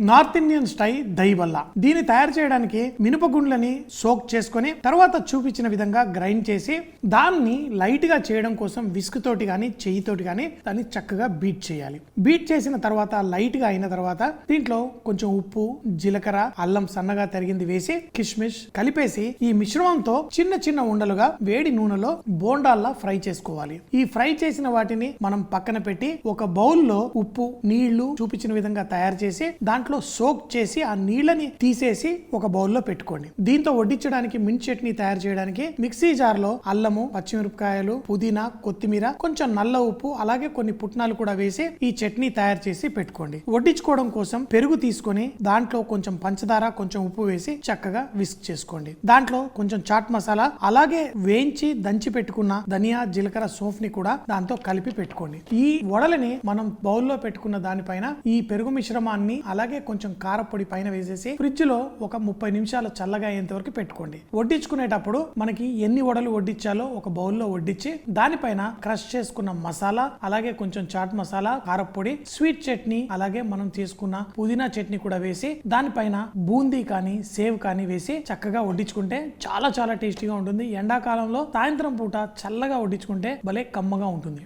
North Indian style dahi వల్ల. దీన్ని తయారు చేయడానికి మినపగుండ్లని సోక్ చేసుకొని తర్వాత చూపించిన విధంగా గ్రైండ్ చేసి దాన్ని లైట్ గా చేయడం కోసం విస్క్ తోటి గానీ చెయ్యితోటి గానీ దాన్ని చక్కగా బీట్ చేయాలి. బీట్ చేసిన తర్వాత లైట్ గా అయిన తర్వాత దీంట్లో కొంచెం ఉప్పు, జీలకర్ర, అల్లం సన్నగా తరిగింది వేసి కిష్మిష్ కలిపేసి ఈ మిశ్రమంతో చిన్న చిన్న ఉండలుగా వేడి నూనెలో బోండాల్లా ఫ్రై చేసుకోవాలి. ఈ ఫ్రై చేసిన వాటిని మనం పక్కన పెట్టి ఒక బౌల్లో ఉప్పు, నీళ్లు చూపించిన విధంగా తయారు చేసి దాంట్లో సోక్ చేసి ఆ నీళ్ళని తీసేసి ఒక బౌల్లో పెట్టుకోండి. దీంతో వడ్డించడానికి మింట్ చట్నీ తయారు చేయడానికి మిక్సీ జార్ లో అల్లము, పచ్చిమిరపకాయలు, పుదీనా, కొత్తిమీర, కొంచెం నల్ల ఉప్పు, అలాగే కొన్ని పుట్నాలు కూడా వేసి ఈ చట్నీ తయారు చేసి పెట్టుకోండి. వడ్డించుకోవడం కోసం పెరుగు తీసుకొని దాంట్లో కొంచెం పంచదార, కొంచెం ఉప్పు వేసి చక్కగా విస్క్ చేసుకోండి. దాంట్లో కొంచెం చాట్ మసాలా, అలాగే వేయించి దంచి పెట్టుకున్న ధనియా, జీలకర్ర సోఫ్ ని కూడా దాంతో కలిపి పెట్టుకోండి. ఈ వడలని మనం బౌల్లో పెట్టుకున్న దానిపైన ఈ పెరుగు మిశ్రమాన్ని అలాగే కొంచెం కారపొడి పైన వేసేసి ఫ్రిడ్జ్ లో ఒక 30 నిమిషాలు చల్లగా అయ్యేంత వరకు పెట్టుకోండి. వడ్డించుకునేటప్పుడు మనకి ఎన్ని వడలు వడ్డించాలో ఒక బౌల్లో వడ్డించి దానిపైన క్రష్ చేసుకున్న మసాలా, అలాగే కొంచెం చాట్ మసాలా, కారపొడి, స్వీట్ చట్నీ, అలాగే మనం తీసుకున్న పుదీనా చట్నీ కూడా వేసి దానిపైన బూందీ కానీ సేవ్ కానీ వేసి చక్కగా వడ్డించుకుంటే చాలా చాలా టేస్టీగా ఉంటుంది. ఎండాకాలంలో సాయంత్రం పూట చల్లగా వడ్డించుకుంటే భలే కమ్మగా ఉంటుంది.